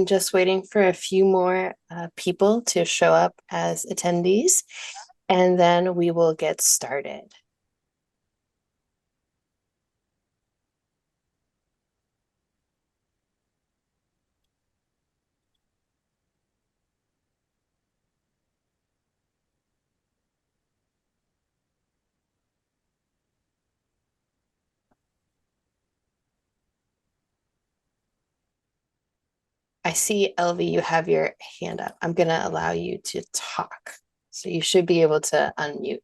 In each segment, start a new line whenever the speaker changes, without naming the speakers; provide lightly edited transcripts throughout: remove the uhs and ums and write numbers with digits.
just waiting for a few more people to show up as attendees, and then we will get started. I see, Elvie, you have your hand up. I'm going to allow you to talk. So you should be able to unmute.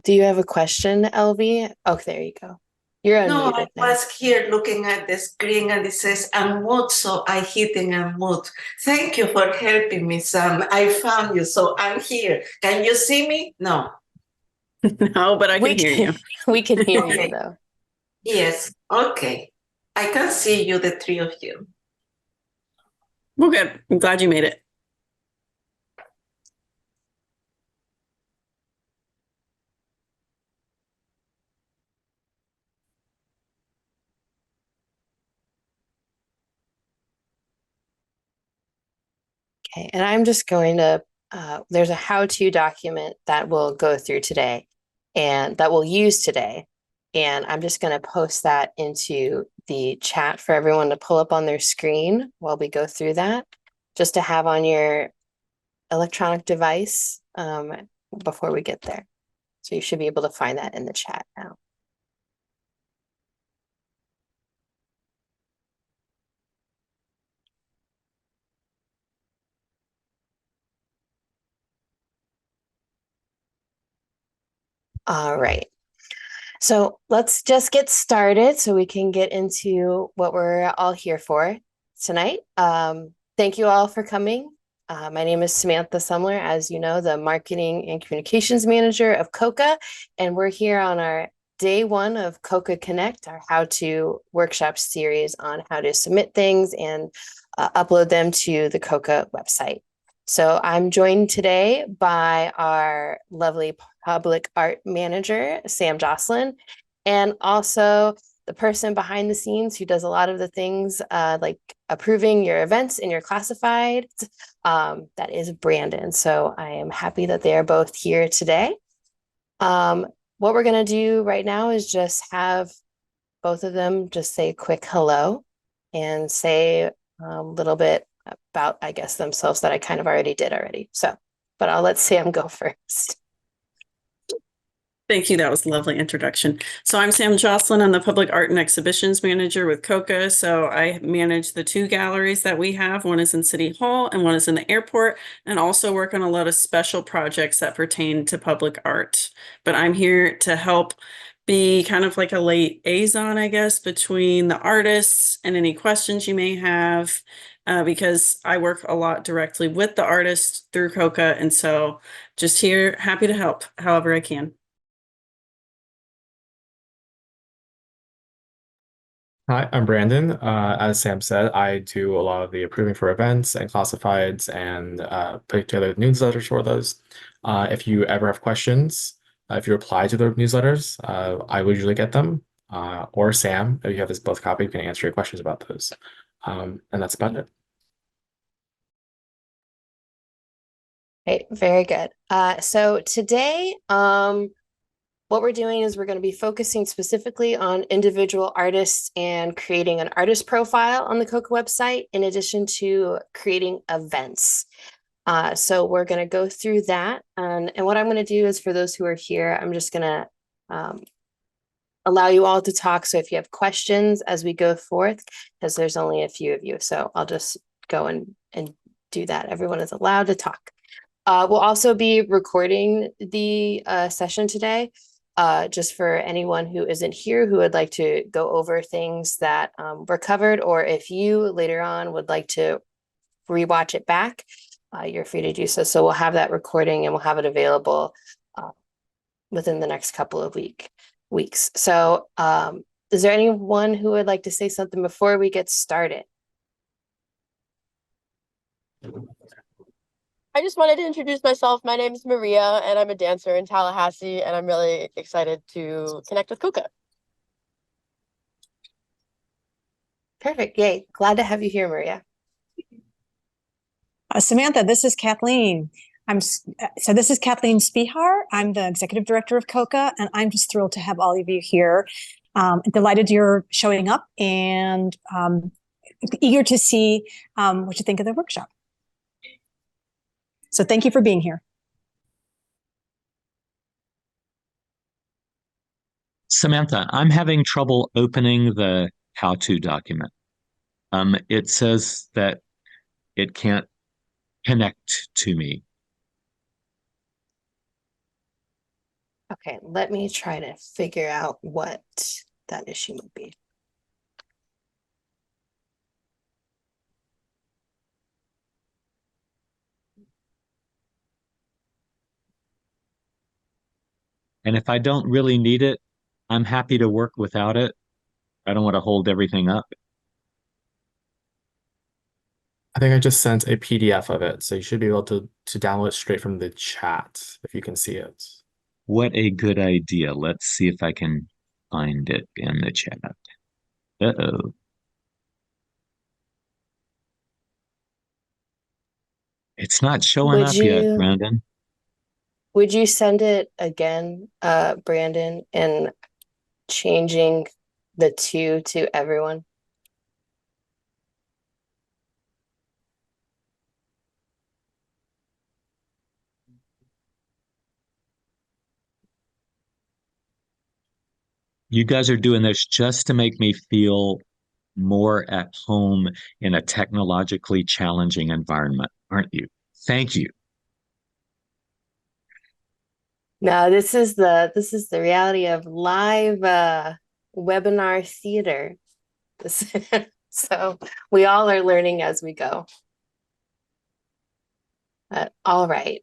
Do you have a question, Elvie? Oh, there you go. You're
No,
unmuted
I
now.
was here looking at the screen and it says unmute, so I hit in unmute. Thank you for helping me, Sam. I found you, so I'm here. Can you see me? No.
No, but I can hear you.
We can hear
Okay.
you, though.
Yes, okay. I can see you, the three of you.
Well, good. I'm glad you made it.
Okay, and I'm just going to, there's a how-to document that we'll go through today and that we'll use today. And I'm just going to post that into the chat for everyone to pull up on their screen while we go through that, just to have on your electronic device before we get there. So you should be able to find that in the chat now. All right. So let's just get started so we can get into what we're all here for tonight. Thank you all for coming. My name is Samantha Sumler, as you know, the Marketing and Communications Manager of COCA, and we're here on our day one of COCA Connect, our how-to workshop series on how to submit things and upload them to the COCA website. So I'm joined today by our lovely public art manager, Sam Joslin, and also the person behind the scenes who does a lot of the things like approving your events and your classified. That is Brandon. So I am happy that they are both here today. What we're going to do right now is just have both of them just say a quick hello and say a little bit about, I guess, themselves that I kind of already did already. So, but I'll let Sam go first.
Thank you. That was a lovely introduction. So I'm Sam Joslin. I'm the Public Art and Exhibitions Manager with COCA. So I manage the two galleries that we have. One is in City Hall and one is in the airport, and also work on a lot of special projects that pertain to public art. But I'm here to help be kind of like a liaison, I guess, between the artists and any questions you may have, because I work a lot directly with the artists through COCA. And so just here, happy to help however I can.
Hi, I'm Brandon. As Sam said, I do a lot of the approving for events and classifieds and put together newsletters for those. If you ever have questions, if you reply to the newsletters, I would usually get them. Or Sam, if you have this both copy, can answer your questions about those. And that's about it.
Okay, very good. So today, what we're doing is we're going to be focusing specifically on individual artists and creating an artist profile on the COCA website, in addition to creating events. So we're going to go through that. And what I'm going to do is, for those who are here, I'm just going to allow you all to talk. So if you have questions as we go forth, because there's only a few of you, so I'll just go and do that. Everyone is allowed to talk. We'll also be recording the session today. Just for anyone who isn't here who would like to go over things that were covered, or if you later on would like to rewatch it back, you're free to do so. So we'll have that recording and we'll have it available within the next couple of weeks. weeks. So is there anyone who would like to say something before we get started?
I just wanted to introduce myself. My name is Maria, and I'm a dancer in Tallahassee, and I'm really excited to connect with COCA.
Perfect. Yay. Glad to have you here, Maria.
Samantha, this is Kathleen. So this is Kathleen Spihar. I'm the executive director of COCA, and I'm just thrilled to have all of you here. Delighted you're showing up, and eager to see what you think of the workshop. So thank you for being here.
Samantha, I'm having trouble opening the how-to document. It says that it can't connect to me.
Okay, let me try to figure out what that issue would be.
And if I don't really need it, I'm happy to work without it. I don't want to hold everything up.
I think I just sent a PDF of it, so you should be able to download it straight from the chat if you can see it.
What a good idea. Let's see if I can find it in the chat. Uh-oh. It's not showing
Would
up yet,
you-
Brandon.
Would you send it again, Brandon, and changing the two to everyone?
You guys are doing this just to make me feel more at home in a technologically challenging environment, aren't you? Thank you.
No, this is the reality of live webinar theater. So we all are learning as we go. All right.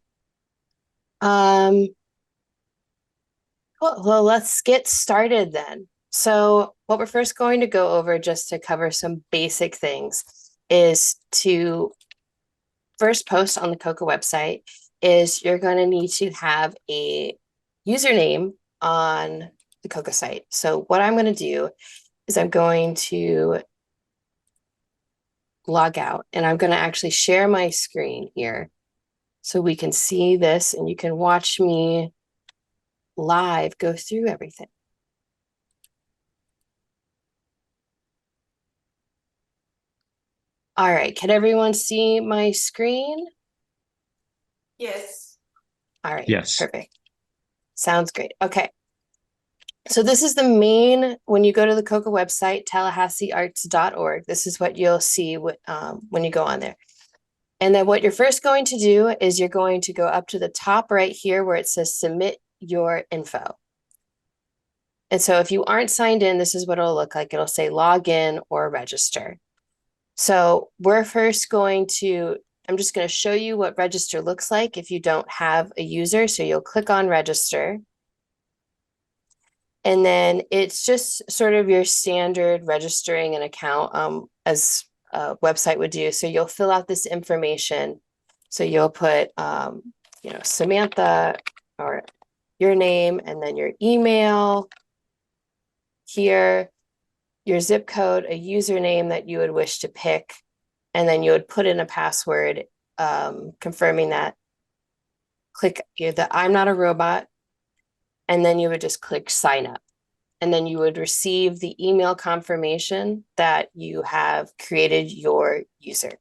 Well, let's get started then. So what we're first going to go over, just to cover some basic things, is to first post on the COCA website is you're going to need to have a username on the COCA site. So what I'm going to do is I'm going to log out, and I'm going to actually share my screen here so we can see this and you can watch me live go through everything. All right, can everyone see my screen?
Yes.
All right,
Yes.
perfect. Sounds great. Okay. So this is the main, when you go to the COCA website, tallahasseearts.org, this is what you'll see when you go on there. And then what you're first going to do is you're going to go up to the top right here where it says submit your info. And so if you aren't signed in, this is what it'll look like. It'll say log in or register. So we're first going to, I'm just going to show you what register looks like if you don't have a user. So you'll click on register. And then it's just sort of your standard registering an account as a website would do. So you'll fill out this information. So you'll put, Samantha or your name, and then your email here, your zip code, a username that you would wish to pick, and then you would put in a password confirming that. Click the I'm not a robot, and then you would just click sign up. And then you would receive the email confirmation that you have created your user.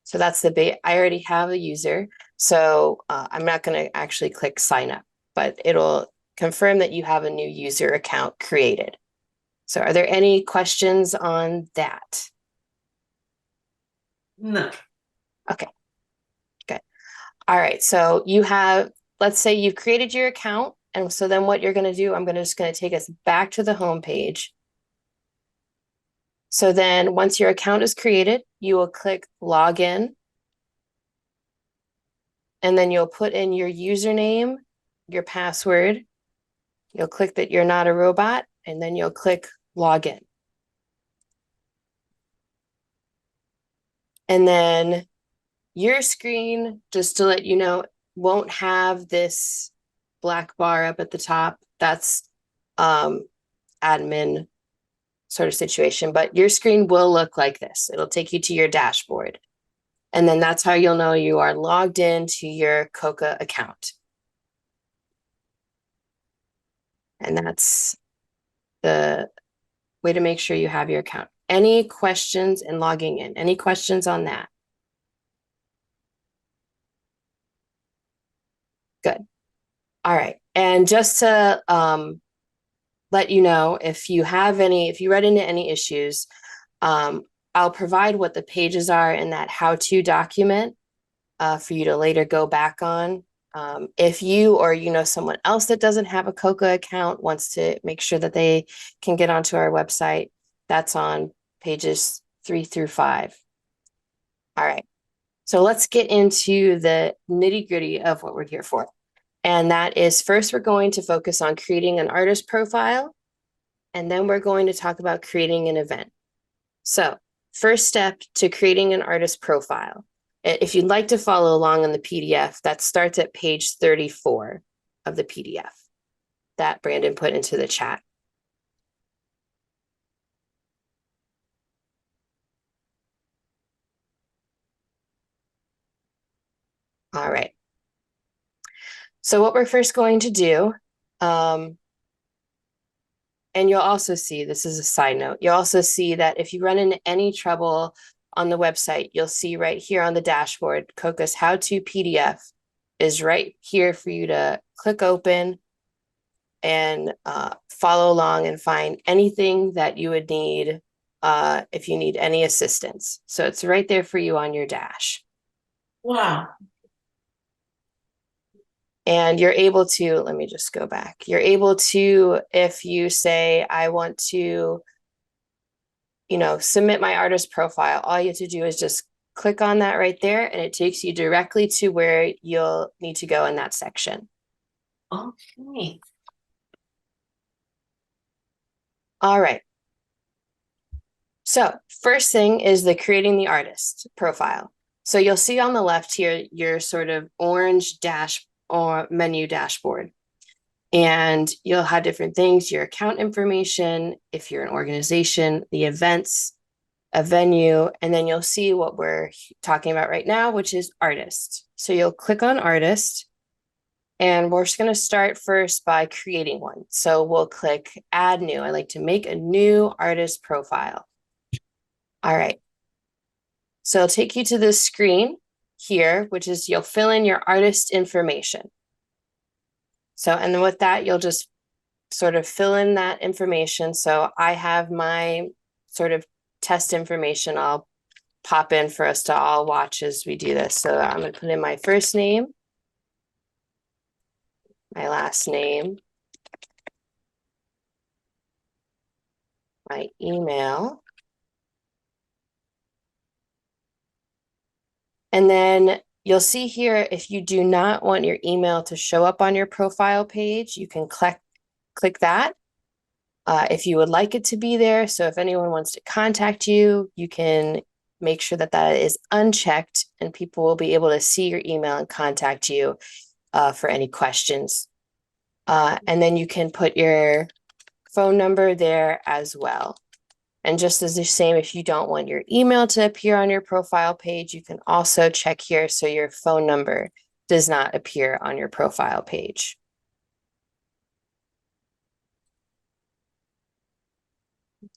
So that's the I already have a user, so I'm not going to actually click sign up, but it'll confirm that you have a new user account created. So are there any questions on that?
No.
Okay, good. All right, so you have, let's say you've created your account. And so then what you're going to do, I'm just going to take us back to the home page. So then once your account is created, you will click login. And then you'll put in your username, your password, You'll click that you're not a robot, and then you'll click login. And then your screen, just to let you know, won't have this black bar up at the top. That's admin sort of situation, but your screen will look like this. It'll take you to your dashboard. And then that's how you'll know you are logged into your COCA account. And that's the way to make sure you have your account. Any questions in logging in? Any questions on that? Good. All right. And just to let you know, if you run into any issues, I'll provide what the pages are in that how-to document for you to later go back on. If you or someone else that doesn't have a COCA account wants to make sure that they can get onto our website, that's on pages 3 through 5. All right. So let's get into the nitty-gritty of what we're here for. And that is, first, we're going to focus on creating an artist profile, and then we're going to talk about creating an event. So first step to creating an artist profile. If you'd like to follow along on the PDF, that starts at page 34 of the PDF that Brandon put into the chat. All right. So what we're first going to do, and you'll also see, this is a side note, you'll also see that if you run into any trouble on the website, you'll see right here on the dashboard, COCA's how-to PDF is right here for you to click open and follow along and find anything that you would need if you need any assistance. So it's right there for you on your dash.
Wow.
And you're able to, let me just go back. You're able to, if you say, I want to, submit my artist profile, all you have to do is just click on that right there, and it takes you directly to where you'll need to go in that section.
Okay.
All right. So first thing is creating the artist profile. So you'll see on the left here, your sort of orange dash or menu dashboard. And you'll have different things, your account information, if you're an organization, the events, a venue, and then you'll see what we're talking about right now, which is artist. So you'll click on artist, and we're just going to start first by creating one. So we'll click add new. I like to make a new artist profile. All right. So it'll take you to this screen here, which is you'll fill in your artist information. So, and then with that, you'll just sort of fill in that information. So I have my sort of test information I'll pop in for us to all watch as we do this. So I'm going to put in my first name, my last name, my email, and then you'll see here, if you do not want your email to show up on your profile page, you can click that. If you would like it to be there, so if anyone wants to contact you, you can make sure that that is unchecked, and people will be able to see your email and contact you for any questions. And then you can put your phone number there as well. And just as the same, if you don't want your email to appear on your profile page, you can also check here so your phone number does not appear on your profile page.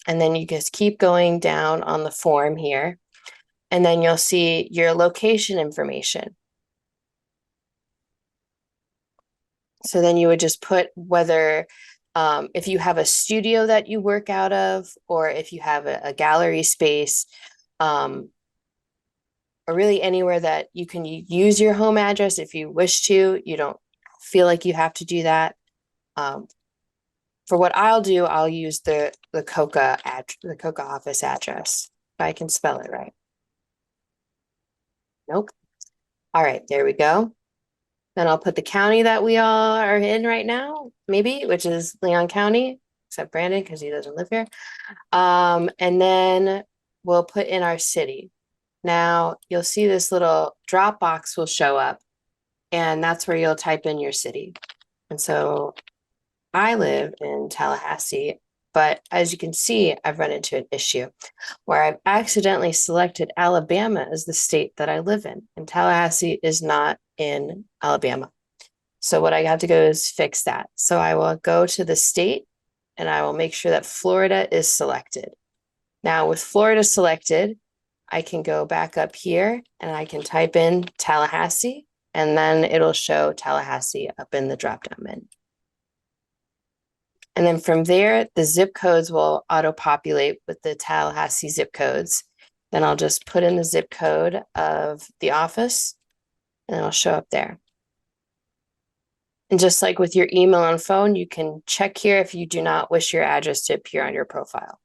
And then you just keep going down on the form here, and then you'll see your location information. So then you would just put whether if you have a studio that you work out of, or if you have a gallery space, or really anywhere that you can use your home address if you wish to. You don't feel like you have to do that. For what I'll do, I'll use the COCA office address, if I can spell it right. Nope. All right, there we go. Then I'll put the county that we all are in right now, maybe, which is Leon County, except Brandon because he doesn't live here. And then we'll put in our city. Now you'll see this little drop box will show up, and that's where you'll type in your city. And so I live in Tallahassee, but as you can see, I've run into an issue where I've accidentally selected Alabama as the state that I live in, and Tallahassee is not in Alabama. So what I have to go is fix that. So I will go to the state and I will make sure that Florida is selected. Now with Florida selected, I can go back up here and I can type in Tallahassee, and then it'll show Tallahassee up in the drop-down menu. And then from there, the zip codes will auto-populate with the Tallahassee zip codes. Then I'll just put in the zip code of the office and it'll show up there. And just like with your email and phone, you can check here if you do not wish your address to appear on your profile.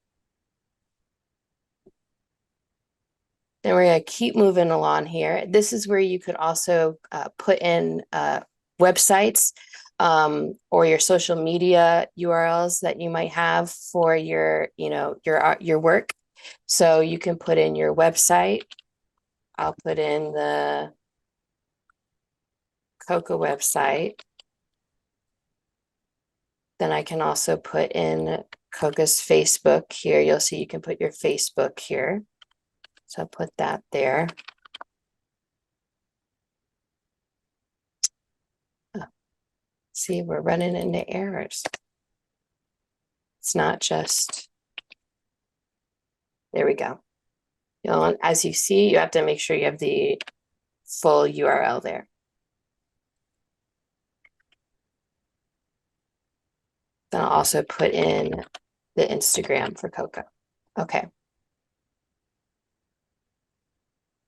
Then we're going to keep moving along here. This is where you could also put in websites or your social media URLs that you might have for your, your work. So you can put in your website. I'll put in the COCA website. Then I can also put in COCA's Facebook here. You'll see you can put your Facebook here. So I'll put that there. Oh, see, we're running into errors. It's not just, there we go. As you see, you have to make sure you have the full URL there. Then I'll also put in the Instagram for COCA. Okay.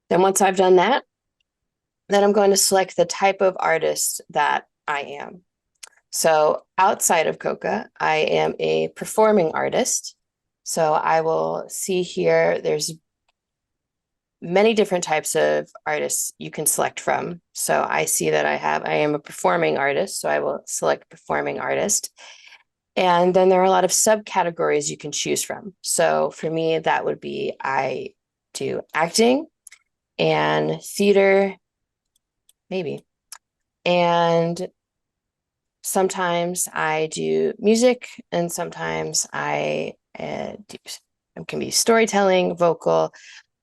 Then once I've done that, then I'm going to select the type of artist that I am. So outside of COCA, I am a performing artist. So I will see here, there's many different types of artists you can select from. So I see that I am a performing artist. So I will select performing artist. And then there are a lot of subcategories you can choose from. So for me, that would be, I do acting and theater, maybe. And sometimes I do music, and sometimes I can be storytelling, vocal.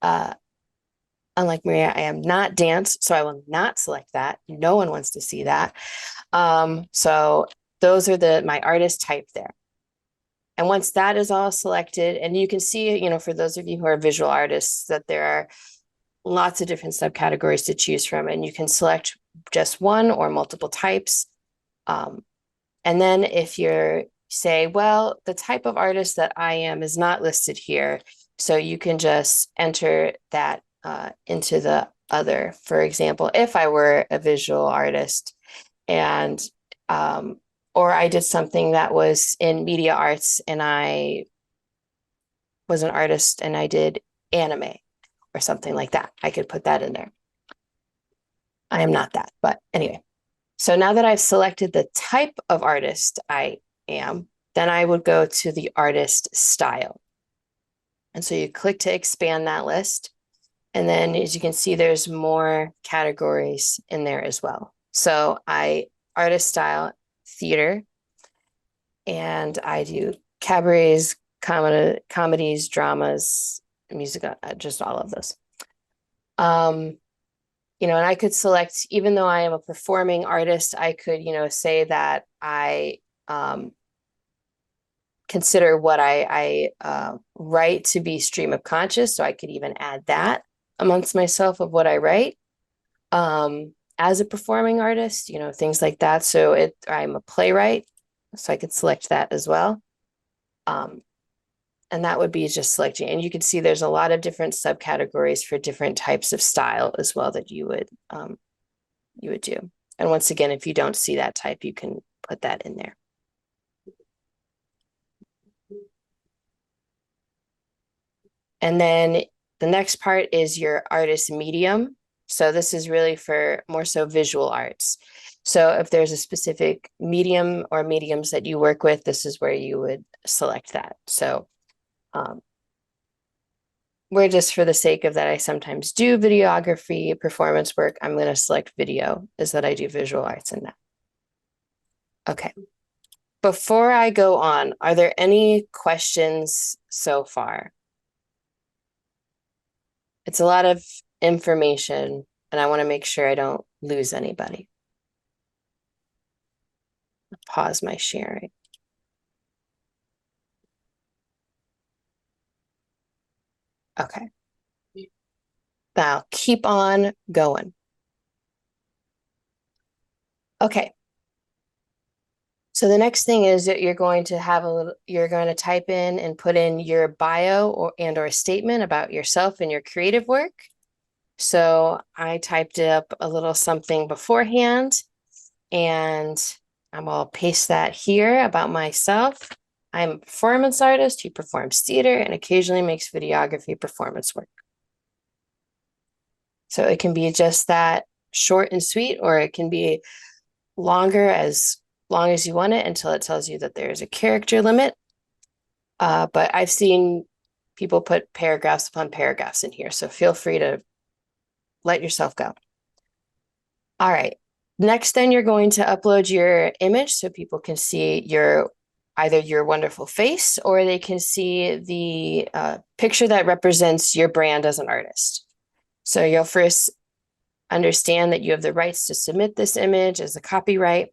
Unlike Maria, I am not dance, so I will not select that. No one wants to see that. So those are my artist type there. And once that is all selected, and you can see, for those of you who are visual artists, that there are lots of different subcategories to choose from, and you can select just one or multiple types. And then if you're say, well, the type of artist that I am is not listed here, so you can just enter that into the other. For example, if I were a visual artist and or I did something that was in media arts and I was an artist and I did anime or something like that, I could put that in there. I am not that, but anyway. So now that I've selected the type of artist I am, then I would go to the artist style. And so you click to expand that list. And then as you can see, there's more categories in there as well. So artist style, theater, and I do cabarets, comedies, dramas, music, just all of those. And I could select, even though I am a performing artist, I could, say that I consider what I write to be stream of conscious. So I could even add that amongst myself of what I write as a performing artist, things like that. So I'm a playwright, so I could select that as well. And that would be just selecting. And you can see there's a lot of different subcategories for different types of style as well that you would do. And once again, if you don't see that type, you can put that in there. And then the next part is your artist medium. So this is really for more so visual arts. So if there's a specific medium or mediums that you work with, this is where you would select that. So we're just, for the sake of that, I sometimes do videography, performance work. I'm going to select video, is that I do visual arts in that. Okay. Before I go on, are there any questions so far? It's a lot of information, and I want to make sure I don't lose anybody. Pause my sharing. Okay. Now keep on going. Okay. So the next thing is that you're going to have you're going to type in and put in your bio or a statement about yourself and your creative work. So I typed up a little something beforehand, and I'm going to paste that here about myself. I'm a performance artist who performs theater and occasionally makes videography performance work. So it can be just that short and sweet, or it can be longer, as long as you want it, until it tells you that there's a character limit. But I've seen people put paragraphs upon paragraphs in here, so feel free to let yourself go. All right. Next, then you're going to upload your image so people can see either your wonderful face, or they can see the picture that represents your brand as an artist. So you'll first understand that you have the rights to submit this image as a copyright.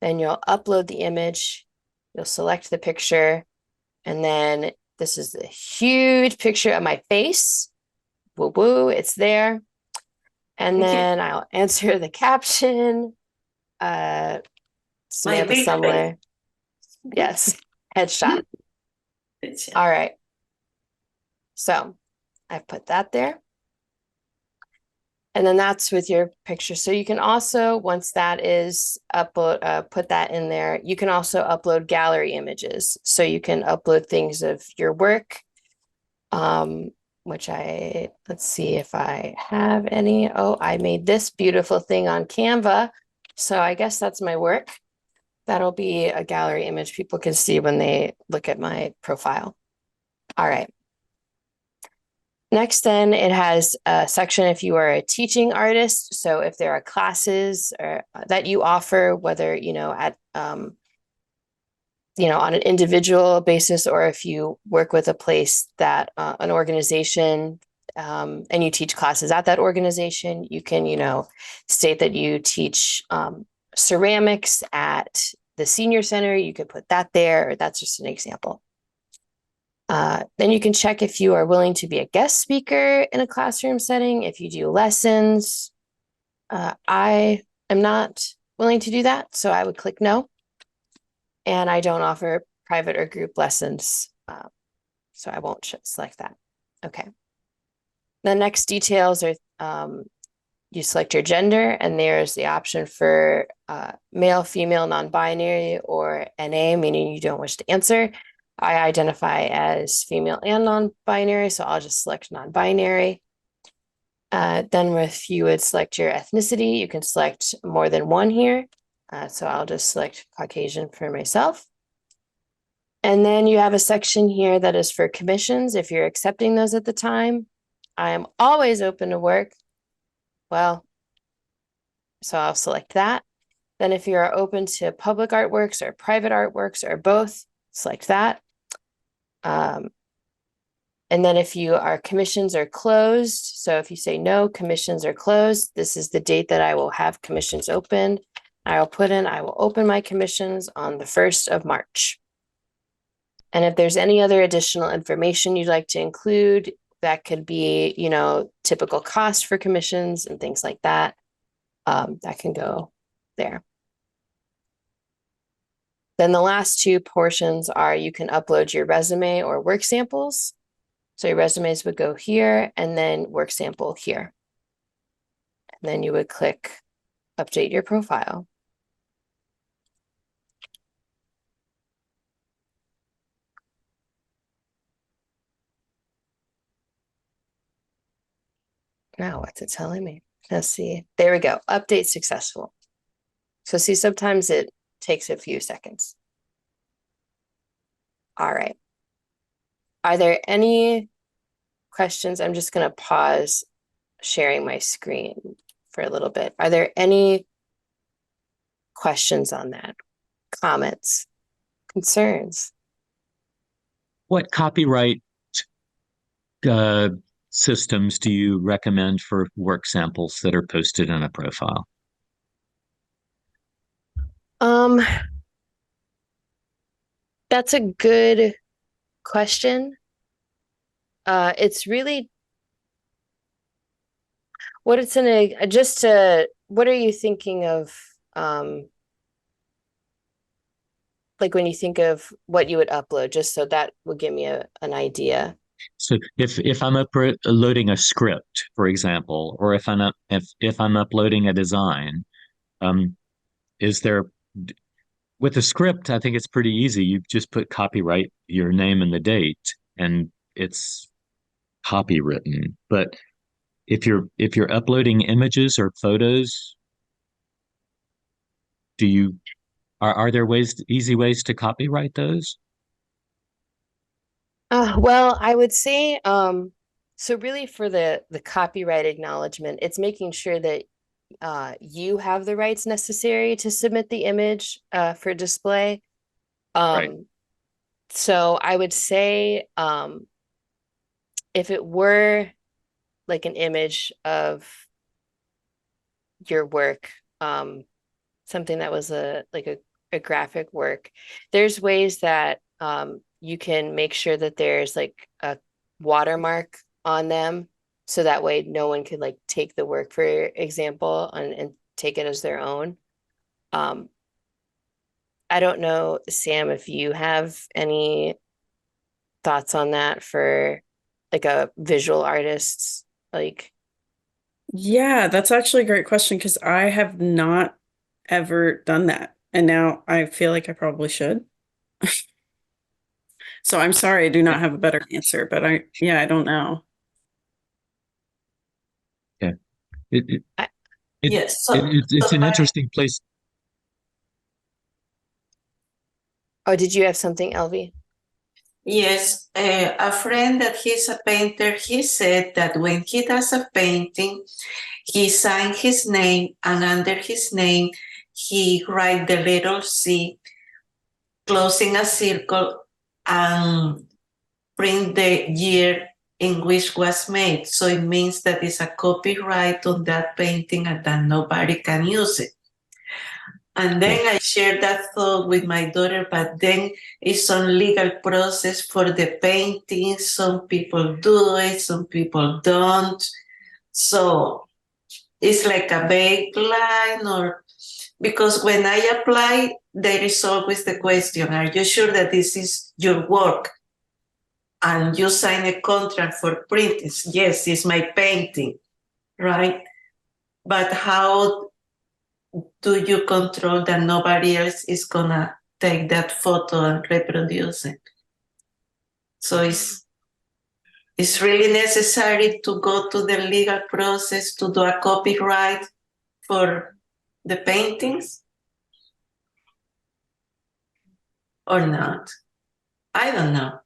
Then you'll upload the image, you'll select the picture, and then this is the huge picture of my face. Woo woo, it's there. And then I'll answer the caption. Samantha Sumler. Yes, headshot. All right. So I've put that there. And then that's with your picture. So you can also, once that is upload, put that in there, you can also upload gallery images. So you can upload things of your work, which let's see if I have any. Oh, I made this beautiful thing on Canva. So I guess that's my work. That'll be a gallery image people can see when they look at my profile. All right. Next, then, it has a section if you are a teaching artist. So if there are classes that you offer, whether, at, on an individual basis, or if you work with a place that, an organization, and you teach classes at that organization, you can, state that you teach ceramics at the senior center. You could put that there, or that's just an example. Then you can check if you are willing to be a guest speaker in a classroom setting, if you do lessons. I am not willing to do that, so I would click no. And I don't offer private or group lessons, so I won't select that. Okay. The next details are you select your gender, and there's the option for male, female, non-binary, or NA, meaning you don't wish to answer. I identify as female and non-binary, so I'll just select non-binary. Then if you would select your ethnicity, you can select more than one here. So I'll just select Caucasian for myself. And then you have a section here that is for commissions, if you're accepting those at the time. I am always open to work. Well, so I'll select that. Then if you are open to public artworks or private artworks or both, select that. And then if commissions are closed, so if you say no, commissions are closed, this is the date that I will have commissions open. I will open my commissions on the 1st of March. And if there's any other additional information you'd like to include, that could be, typical cost for commissions and things like that, that can go there. Then the last two portions are you can upload your resume or work samples. So your resumes would go here, and then work sample here. And then you would click update your profile. Now what's it telling me? Let's see. There we go. Update successful. So see, sometimes it takes a few seconds. All right. Are there any questions? I'm just going to pause sharing my screen for a little bit. Are there any questions on that? Comments? Concerns?
What copyright uh, systems do you recommend for work samples that are posted in a profile?
That's a good question. It's really what it's in a just to what are you thinking of like when you think of what you would upload, just so that would give me an idea.
So if I'm uploading a script, for example, or if I'm uploading a design, is there with a script? I think it's pretty easy. You just put copyright, your name and the date, and it's copywritten. But if you're uploading images or photos, do you are there easy ways to copyright those?
Well, I would say so really for the copyright acknowledgement, it's making sure that you have the rights necessary to submit the image for display.
Right.
So I would say if it were like an image of your work, something that was a graphic work, there's ways that you can make sure that there's like a watermark on them, so that way no one could like take the work, for example, and take it as their own. I don't know, Sam, if you have any thoughts on that for like a visual artist, like.
Yeah, that's actually a great question because I have not ever done that. And now I feel like I probably should. So I'm sorry, I do not have a better answer, but I don't know.
Yeah. It, it,
I,
Yes.
it's an interesting place.
oh, did you have something, Elvie?
Yes, a friend that he's a painter, he said that when he does a painting, he sign his name, and under his name, he write the letter C, closing a circle, and print the year in which was made. So it means that it's a copyright on that painting and that nobody can use it. And then I shared that thought with my daughter, but then it's some legal process for the painting. Some people do it, some people don't. So it's like a vague line, or because when I apply, there is always the question, are you sure that this is your work? And you sign a contract for printing. Yes, it's my painting, right? But how do you control that nobody else is gonna take that photo and reproduce it? So it's really necessary to go to the legal process to do a copyright for the paintings or not? I don't know.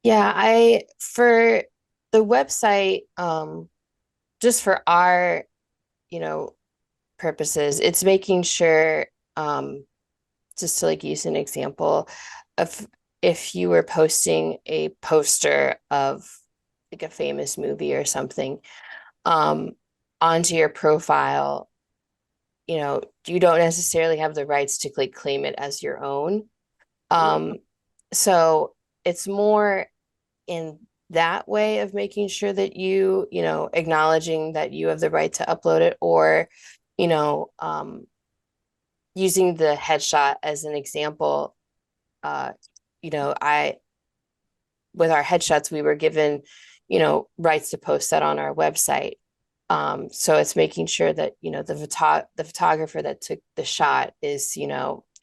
Yeah, for the website, just for our, purposes, it's making sure, just to like use an example of if you were posting a poster of like a famous movie or something, onto your profile, you don't necessarily have the rights to like claim it as your own. So it's more in that way of making sure that acknowledging that you have the right to upload it, or, using the headshot as an example. I with our headshots, we were given, rights to post that on our website. So it's making sure that, the photographer that took the shot is,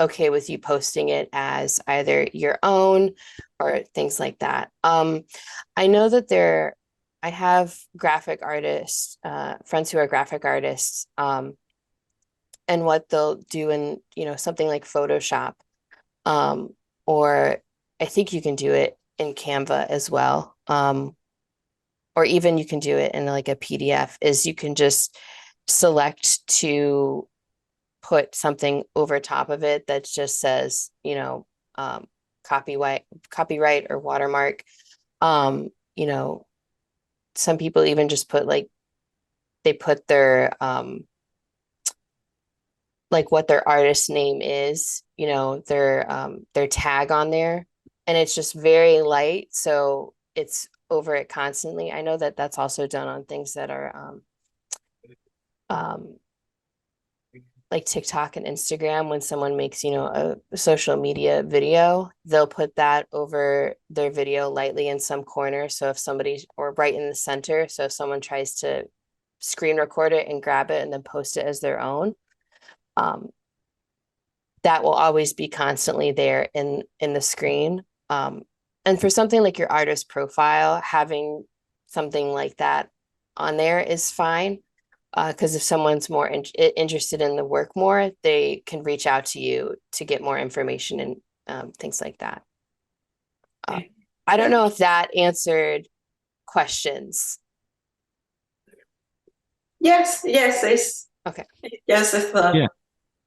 okay with you posting it as either your own or things like that. I know I have graphic artists, friends who are graphic artists, and what they'll do in, something like Photoshop. Or I think you can do it in Canva as well. Or even you can do it in like a PDF, is you can just select to put something over top of it that just says, copyright or watermark. Some people even just put they put their like what their artist name is, their tag on there, and it's just very light, so it's over it constantly. I know that that's also done on things that are like TikTok and Instagram. When someone makes, a social media video, they'll put that over their video lightly in some corner. So if somebody, or right in the center, so if someone tries to screen record it and grab it and then post it as their own, that will always be constantly there in the screen. And for something like your artist profile, having something like that on there is fine. Because if someone's more interested in the work more, they can reach out to you to get more information and things like that. I don't know if that answered questions.
Yes, it's
okay.
Yes, I thought.
Yeah.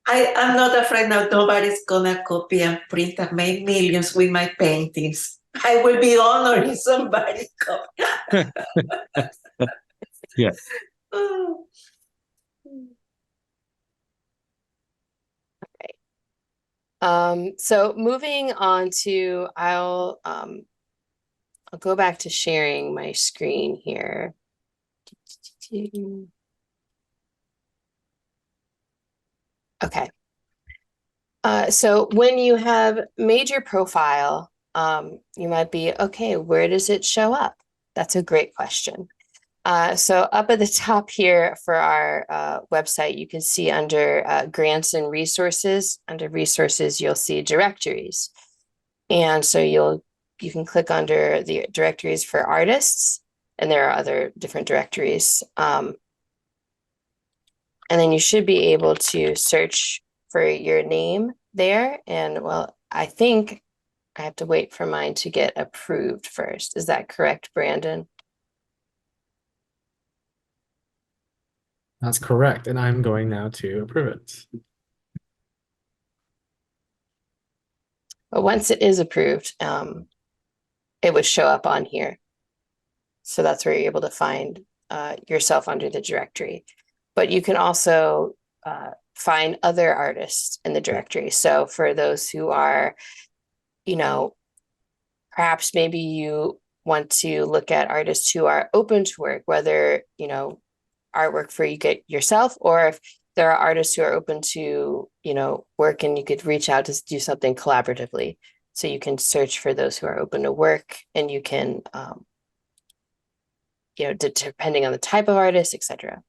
I'm not afraid now nobody's gonna copy and print and make millions with my paintings. I will be honored if somebody copy.
Yeah.
Oh.
So moving on to, I'll go back to sharing my screen here. Okay. So when you have made your profile, you might be, okay, where does it show up? That's a great question. So up at the top here for our website, you can see under grants and resources. Under resources, you'll see directories. And so you can click under the directories for artists, and there are other different directories. And then you should be able to search for your name there. And well, I think I have to wait for mine to get approved first. Is that correct, Brandon?
That's correct. And I'm going now to approve it.
But once it is approved, it would show up on here. So that's where you're able to find yourself under the directory. But you can also find other artists in the directory. So for those who are, perhaps maybe you want to look at artists who are open to work, whether, artwork for you get yourself, or if there are artists who are open to, work, and you could reach out to do something collaboratively. So you can search for those who are open to work, and you can, depending on the type of artist, etc.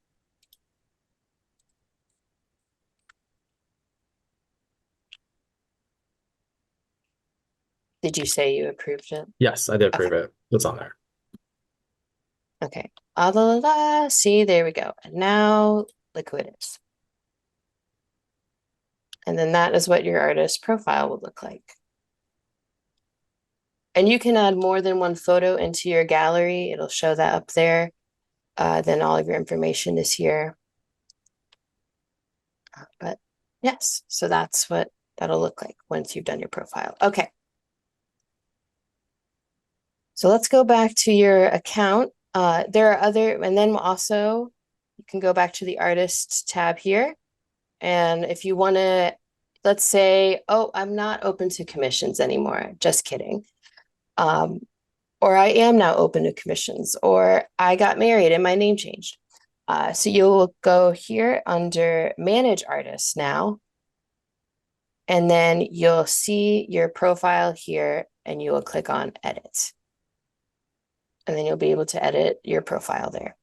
Did you say you approved it?
Yes, I did approve it. It's on there.
Okay. See, there we go. And now look who it is. And then that is what your artist profile will look like. And you can add more than one photo into your gallery. It'll show that up there. Then all of your information is here. But yes, so that's what that'll look like once you've done your profile. Okay. So let's go back to your account. There are other, and then also you can go back to the artists tab here. And if you want to, let's say, oh, I'm not open to commissions anymore. Just kidding. Or I am now open to commissions, or I got married and my name changed. So you'll go here under Manage Artists now. And then you'll see your profile here, and you will click on Edit. And then you'll be able to edit your profile there.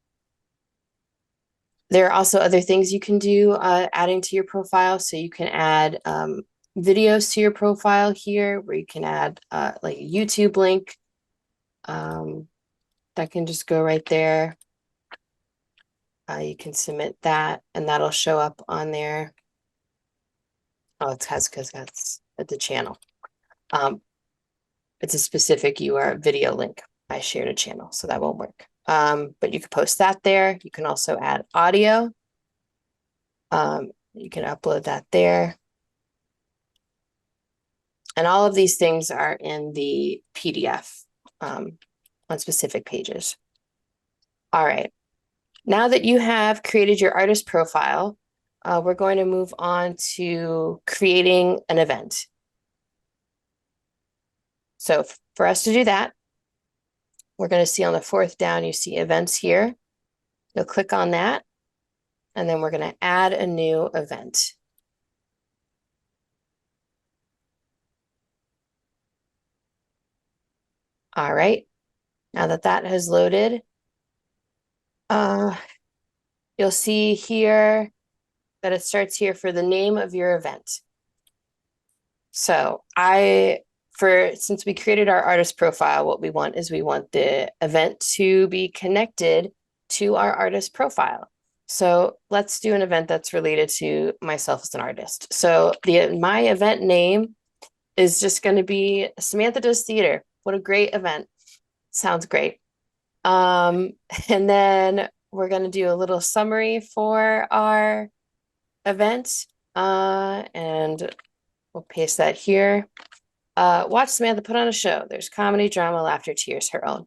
There are also other things you can do adding to your profile. So you can add videos to your profile here, where you can add like a YouTube link. That can just go right there. You can submit that, and that'll show up on there. Oh, it has because that's at the channel. It's a specific URL video link. I shared a channel, so that won't work. But you can post that there. You can also add audio. You can upload that there. And all of these things are in the PDF on specific pages. All right. Now that you have created your artist profile, we're going to move on to creating an event. So for us to do that, we're going to see on the fourth down, you see events here. You'll click on that, and then we're going to add a new event. All right. Now that that has loaded, you'll see here that it starts here for the name of your event. So since we created our artist profile, what we want is we want the event to be connected to our artist profile. So let's do an event that's related to myself as an artist. So my event name is just going to be Samantha Does Theater. What a great event. Sounds great. And then we're going to do a little summary for our event. And we'll paste that here. Watch Samantha put on a show. There's comedy, drama, laughter, tears, her own.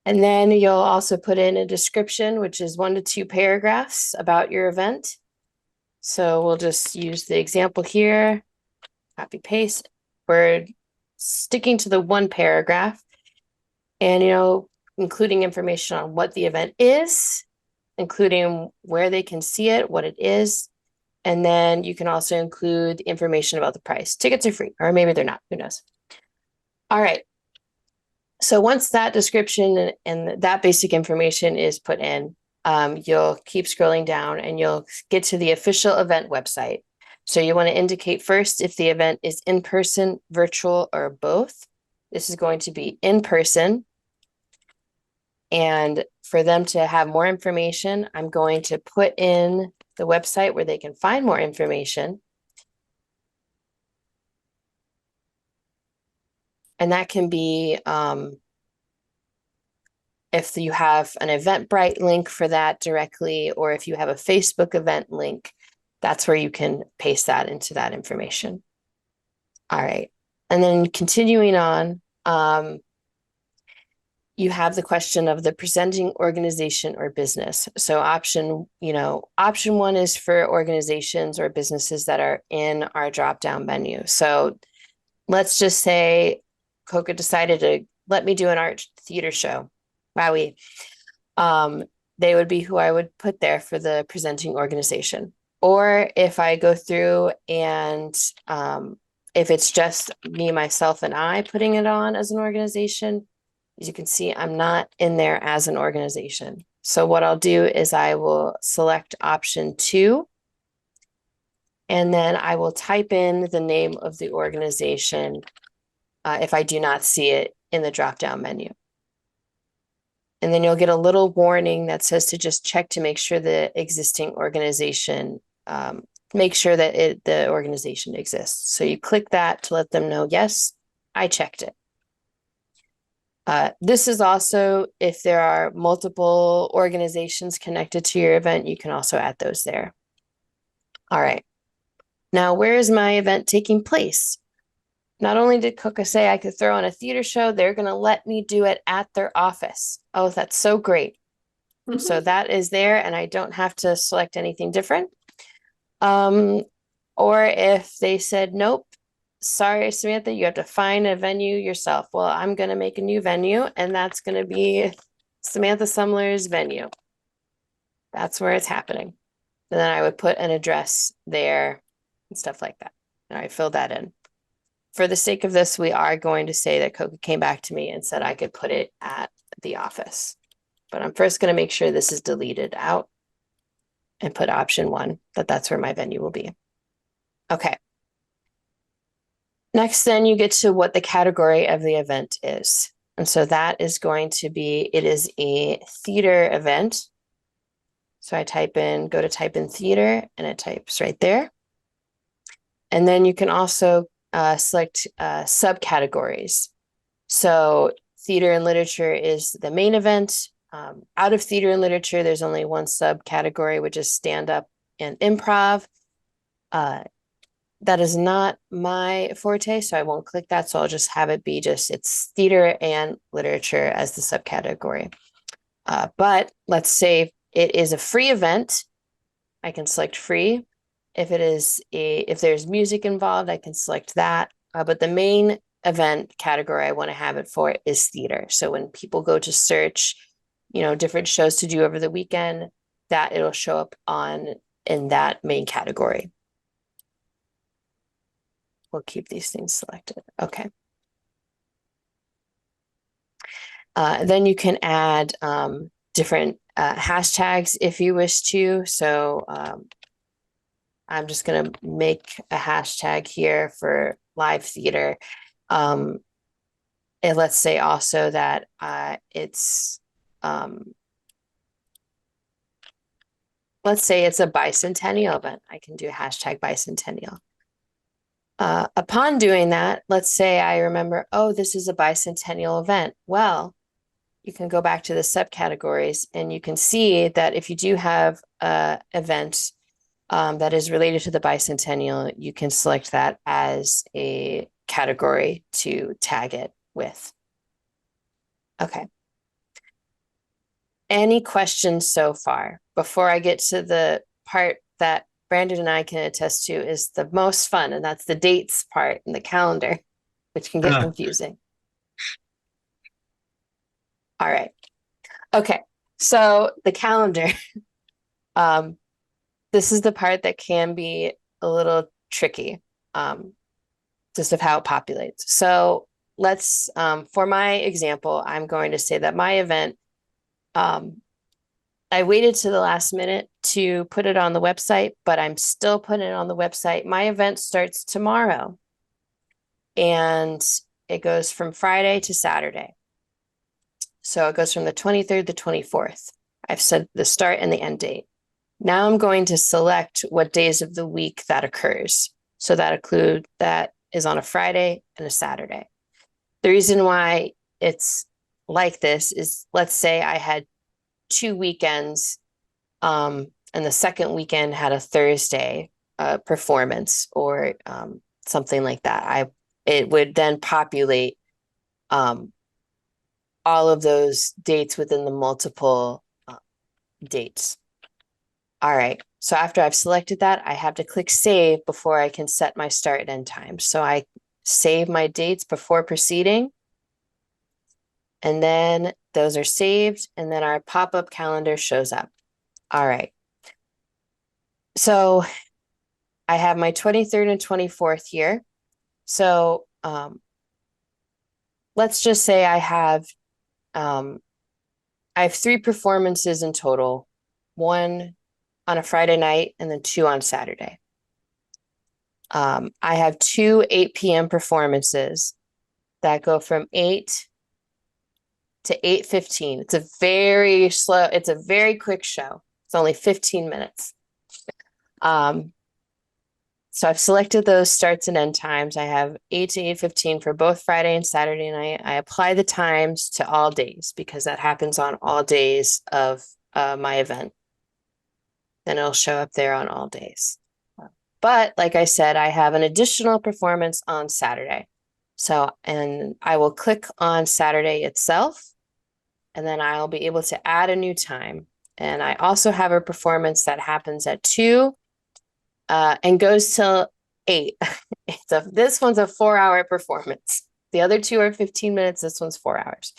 And then you'll also put in a description, which is 1 to 2 paragraphs about your event. So we'll just use the example here, copy paste. We're sticking to the 1 paragraph and, including information on what the event is, including where they can see it, what it is. And then you can also include information about the price. Tickets are free, or maybe they're not, who knows? All right. So once that description and that basic information is put in, you'll keep scrolling down and you'll get to the official event website. So you want to indicate first if the event is in person, virtual, or both. This is going to be in person. And for them to have more information, I'm going to put in the website where they can find more information. And that can be if you have an Eventbrite link for that directly, or if you have a Facebook event link, that's where you can paste that into that information. All right. And then continuing on, you have the question of the presenting organization or business. So option 1 is for organizations or businesses that are in our drop-down menu. So let's just say COCA decided to let me do an art theater show. Wowie. They would be who I would put there for the presenting organization. Or if I go through and if it's just me, myself, and I putting it on as an organization, as you can see, I'm not in there as an organization. So what I'll do is I will select option 2, and then I will type in the name of the organization if I do not see it in the drop-down menu. And then you'll get a little warning that says to just check to make sure the existing organization, make sure that the organization exists. So you click that to let them know, yes, I checked it. This is also, if there are multiple organizations connected to your event, you can also add those there. All right. Now, where is my event taking place? Not only did COCA say I could throw on a theater show, they're going to let me do it at their office. Oh, that's so great. Mm-hmm. So that is there, and I don't have to select anything different. Or if they said, nope, sorry, Samantha, you have to find a venue yourself. Well, I'm going to make a new venue, and that's going to be Samantha Sumler's venue. That's where it's happening. And then I would put an address there and stuff like that. And I fill that in. For the sake of this, we are going to say that COCA came back to me and said I could put it at the office. But I'm first going to make sure this is deleted out and put option 1, that's where my venue will be. Okay. Next, then you get to what the category of the event is. And so that is going to be, it is a theater event. So I go to type in theater, and it types right there. And then you can also select subcategories. So theater and literature is the main event. Out of theater and literature, there's only one subcategory, which is stand-up and improv. That is not my forte, so I won't click that. So I'll just have it be it's theater and literature as the subcategory. But let's say it is a free event. I can select free. If there's music involved, I can select that. But the main event category I want to have it for is theater. So when people go to search, different shows to do over the weekend, that it'll show up in that main category. We'll keep these things selected. Okay. Then you can add different hashtags if you wish to. So I'm just going to make a hashtag here for live theater. And let's say also that let's say it's a bicentennial event. I can do hashtag bicentennial. Upon doing that, let's say I remember, oh, this is a bicentennial event. Well, you can go back to the subcategories and you can see that if you do have an event that is related to the bicentennial, you can select that as a category to tag it with. Okay. Any questions so far? Before I get to the part that Brandon and I can attest to is the most fun, and that's the dates part in the calendar, which can get confusing. All right. Okay. So the calendar, this is the part that can be a little tricky, just of how it populates. So let's, for my example, I'm going to say that my event, I waited to the last minute to put it on the website, but I'm still putting it on the website. My event starts tomorrow and it goes from Friday to Saturday. So it goes from the 23rd to 24th. I've said the start and the end date. Now I'm going to select what days of the week that occurs. So that is on a Friday and a Saturday. The reason why it's like this is, let's say I had 2 weekends, and the second weekend had a Thursday performance or something like that. It would then populate all of those dates within the multiple dates. All right, so after I've selected that, I have to click save before I can set my start and end time. So I save my dates before proceeding. And then those are saved, and then our pop-up calendar shows up. All right. So I have my 23rd and 24th here. So let's just say I have 3 performances in total, 1 on a Friday night and then 2 on Saturday. I have 2 8 p.m. performances that go from 8 to 8:15. It's a very slow, it's a very quick show. It's only 15 minutes. So I've selected those starts and end times. I have 8 to 8:15 for both Friday and Saturday night. I apply the times to all days because that happens on all days of my event. Then it'll show up there on all days. But like I said, I have an additional performance on Saturday. So, and I will click on Saturday itself, and then I'll be able to add a new time. And I also have a performance that happens at 2 and goes till 8. This one's a 4-hour performance. The other 2 are 15 minutes. This one's 4 hours.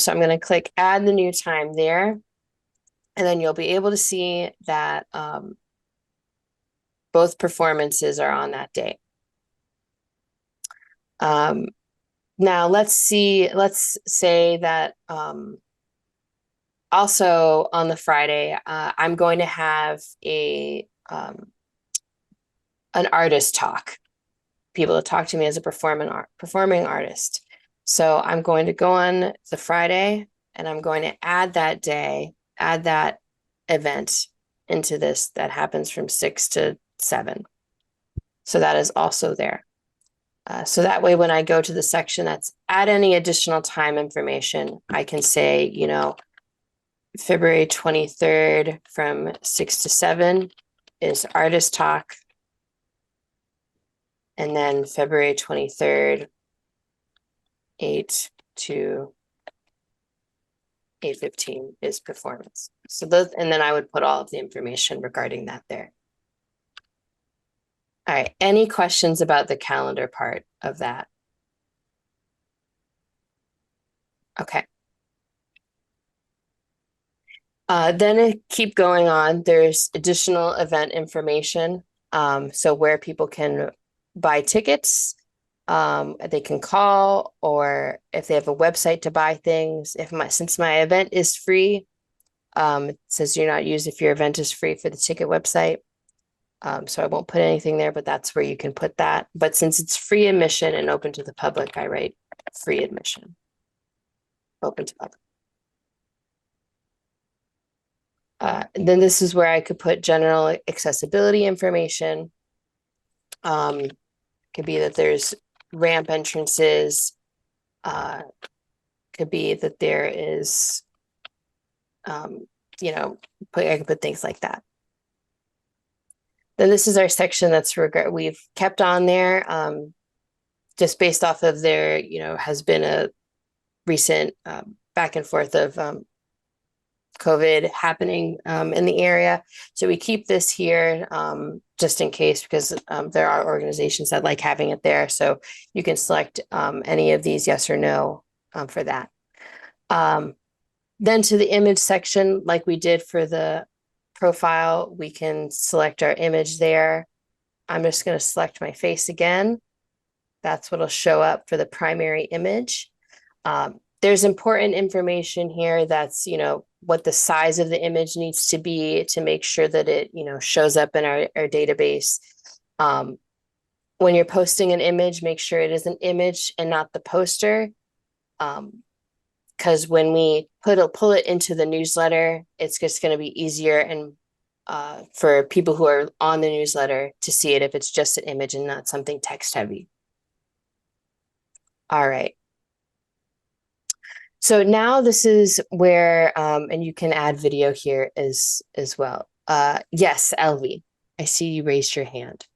So I'm going to click add the new time there. And then you'll be able to see that both performances are on that day. Now let's say that also on the Friday, I'm going to have an artist talk. People to talk to me as a performing artist. So I'm going to go on the Friday and I'm going to add that day, add that event into this that happens from 6 to 7. So that is also there. So that way, when I go to the section that's add any additional time information, I can say, you know, February 23rd from 6 to 7 is artist talk. And then February 23rd, 8 to 8:15 is performance. So those, and then I would put all of the information regarding that there. All right, any questions about the calendar part of that? Okay. Then keep going on. There's additional event information. So where people can buy tickets, they can call, or if they have a website to buy things. Since my event is free, it says you're not used if your event is free for the ticket website. So I won't put anything there, but that's where you can put that. But since it's free admission and open to the public, I write free admission, open to public. Then this is where I could put general accessibility information. Could be that there's ramp entrances. Could be that there is, you know, I could put things like that. Then this is our section that's we've kept on there, just based off of there, you know, has been a recent back and forth of COVID happening in the area. So we keep this here just in case, because there are organizations that like having it there. So you can select any of these yes or no for that. Then to the image section, like we did for the profile, we can select our image there. I'm just going to select my face again. That's what'll show up for the primary image. There's important information here that's, you know, what the size of the image needs to be to make sure that it, you know, shows up in our database. When you're posting an image, make sure it is an image and not the poster. Because when we pull it into the newsletter, it's just going to be easier and for people who are on the newsletter to see it if it's just an image and not something text heavy. All right. So now this is where, and you can add video here as well. Yes, Elvie, I see you raised your hand.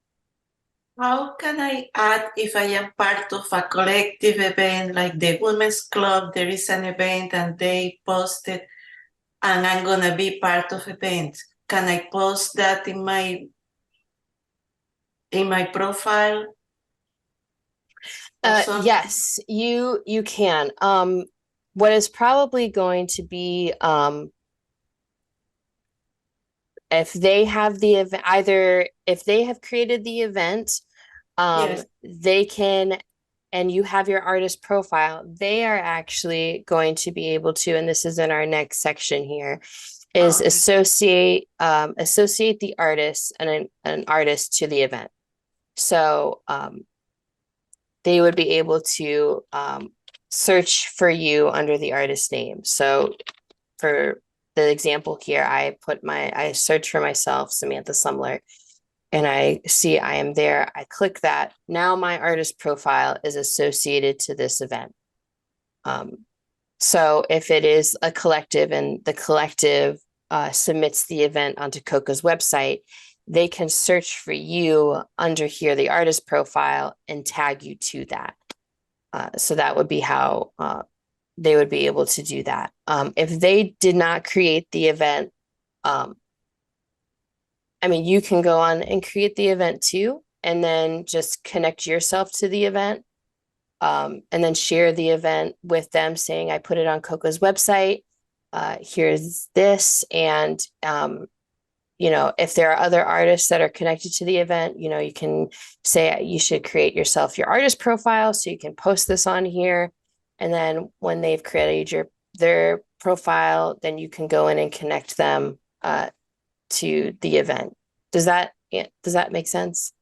How can I add if I am part of a collective event like the Women's Club? There is an event and they posted, and I'm gonna be part of event. Can I post that in my profile?
Yes, you can. What is probably going to be if they have the event, either if they have created the event,
Yes.
they can, and you have your artist profile, they are actually going to be able to, and this is in our next section here, is
Okay.
associate the artist and an artist to the event. So they would be able to search for you under the artist name. So for the example here, I search for myself, Samantha Sumler, and I see I am there. I click that. Now my artist profile is associated to this event. So if it is a collective and the collective submits the event onto COCA's website, they can search for you under here, the artist profile, and tag you to that. So that would be how they would be able to do that. If they did not create the event, I mean, you can go on and create the event too, and then just connect yourself to the event, and then share the event with them saying, I put it on COCA's website. Here's this. And, you know, if there are other artists that are connected to the event, you know, you can say you should create yourself your artist profile so you can post this on here. And then when they've created their profile, then you can go in and connect them to the event. Does that make sense?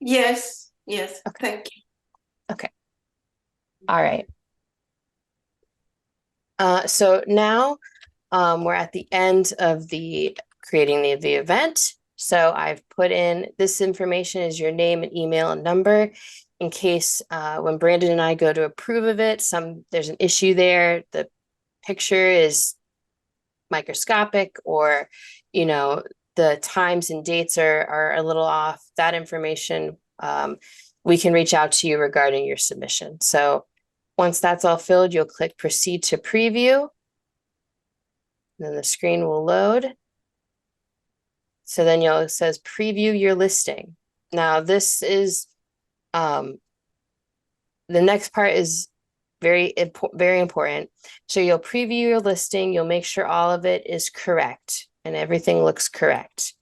Yes. Okay. Thank you.
Okay. All right. So now we're at the end of the creating the event. So I've put in this information is your name and email and number in case when Brandon and I go to approve of it, there's an issue there. The picture is microscopic, or the times and dates are a little off. That information, we can reach out to you regarding your submission. So once that's all filled, you'll click proceed to preview. And then the screen will load. So then it says preview your listing. Now this is the next part is very important. So you'll preview your listing, you'll make sure all of it is correct and everything looks correct.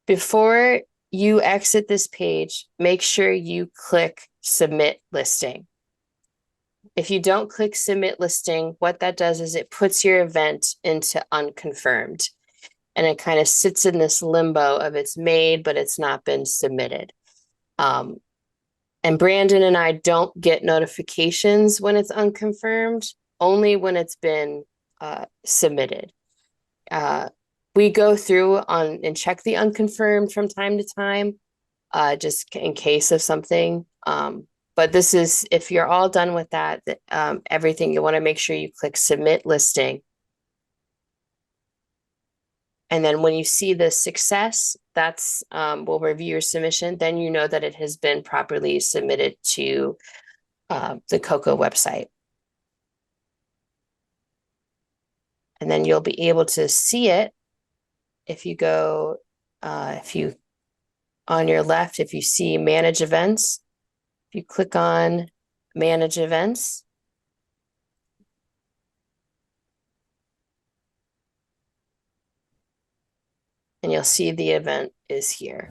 Before you exit this page, make sure you click submit listing. If you don't click submit listing, what that does is it puts your event into unconfirmed, and it kind of sits in this limbo of it's made, but it's not been submitted. And Brandon and I don't get notifications when it's unconfirmed, only when it's been submitted. We go through and check the unconfirmed from time to time, just in case of something. But this is, if you're all done with that, everything, you want to make sure you click submit listing. And then when you see the success, that's we'll review your submission. Then you know that it has been properly submitted to the COCA website. And then you'll be able to see it if you go, on your left, if you see manage events, if you click on manage events, and you'll see the event is here.